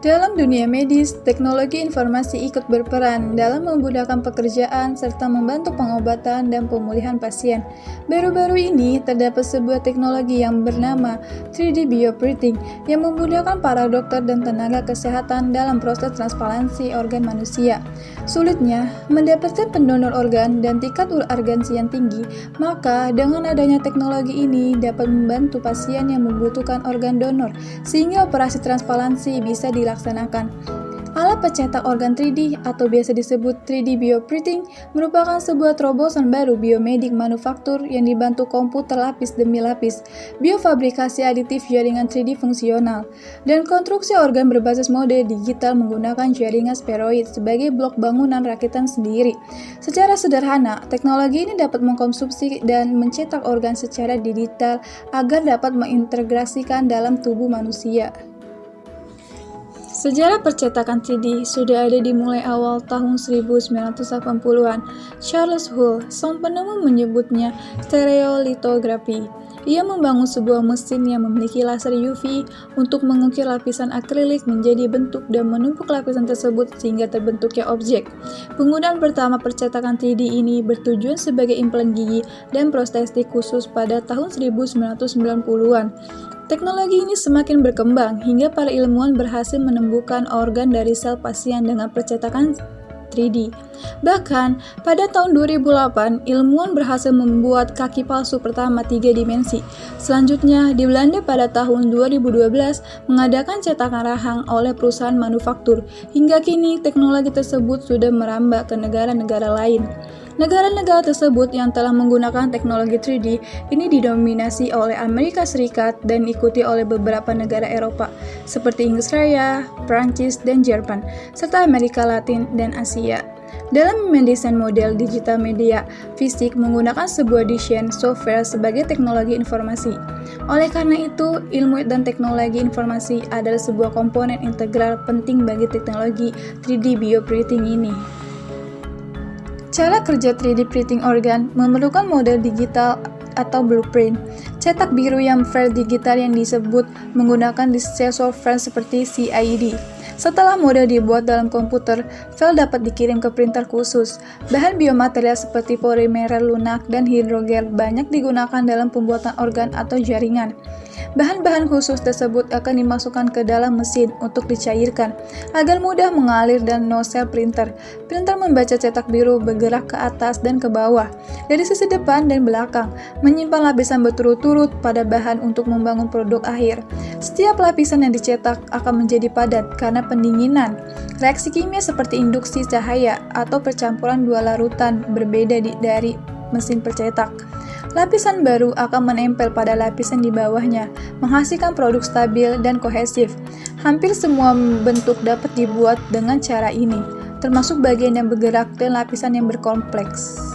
Dalam dunia medis, teknologi informasi ikut berperan dalam memudahkan pekerjaan serta membantu pengobatan dan pemulihan pasien. Baru-baru ini, terdapat sebuah teknologi yang bernama 3D Bioprinting yang memudahkan para dokter dan tenaga kesehatan dalam proses transplantasi organ manusia. Sulitnya, mendapatkan pendonor organ dan tingkat urgensi yang tinggi, maka dengan adanya teknologi ini dapat membantu pasien yang membutuhkan organ donor, sehingga operasi transplantasi bisa dilaksanakan. Alat pencetak organ 3D atau biasa disebut 3D Bioprinting merupakan sebuah terobosan baru biomedik manufaktur yang dibantu komputer lapis demi lapis, biofabrikasi aditif jaringan 3D fungsional, dan konstruksi organ berbasis mode digital menggunakan jaringan spheroid sebagai blok bangunan rakitan sendiri. Secara sederhana, teknologi ini dapat mengkonsumsi dan mencetak organ secara digital agar dapat mengintegrasikan dalam tubuh manusia. Sejarah percetakan 3D sudah ada dimulai awal tahun 1980-an. Charles Hull, sang penemu, menyebutnya stereolitografi. Ia membangun sebuah mesin yang memiliki laser UV untuk mengukir lapisan akrilik menjadi bentuk dan menumpuk lapisan tersebut sehingga terbentuknya objek. Penggunaan pertama percetakan 3D ini bertujuan sebagai implan gigi dan prostetik khusus pada tahun 1990-an. Teknologi ini semakin berkembang hingga para ilmuwan berhasil menemukan organ dari sel pasien dengan percetakan 3D. Bahkan, pada tahun 2008, ilmuwan berhasil membuat kaki palsu pertama 3 dimensi. Selanjutnya, di Belanda pada tahun 2012 mengadakan cetakan rahang oleh perusahaan manufaktur. Hingga kini, teknologi tersebut sudah merambah ke negara-negara lain. Negara-negara tersebut yang telah menggunakan teknologi 3D ini didominasi oleh Amerika Serikat dan diikuti oleh beberapa negara Eropa seperti Inggris Raya, Prancis, dan Jerman, serta Amerika Latin dan Asia. Dalam mendesain model digital media fisik menggunakan sebuah desain software sebagai teknologi informasi. Oleh karena itu, ilmu dan teknologi informasi adalah sebuah komponen integral penting bagi teknologi 3D bioprinting ini. Cara kerja 3D printing organ memerlukan model digital atau blueprint. Cetak biru yang file digital yang disebut menggunakan desain software seperti CAD. Setelah model dibuat dalam komputer, file dapat dikirim ke printer khusus. Bahan biomaterial seperti polimer lunak dan hidrogel banyak digunakan dalam pembuatan organ atau jaringan. Bahan-bahan khusus tersebut akan dimasukkan ke dalam mesin untuk dicairkan agar mudah mengalir dan nozzle printer. Printer membaca cetak biru bergerak ke atas dan ke bawah dari sisi depan dan belakang, menyimpan lapisan berturut-turut pada bahan untuk membangun produk akhir. Setiap lapisan yang dicetak akan menjadi padat karena pendinginan. Reaksi kimia seperti induksi cahaya atau percampuran dua larutan berbeda dari mesin percetak. Lapisan baru akan menempel pada lapisan di bawahnya, menghasilkan produk stabil dan kohesif. Hampir semua bentuk dapat dibuat dengan cara ini, termasuk bagian yang bergerak dan lapisan yang berkompleks.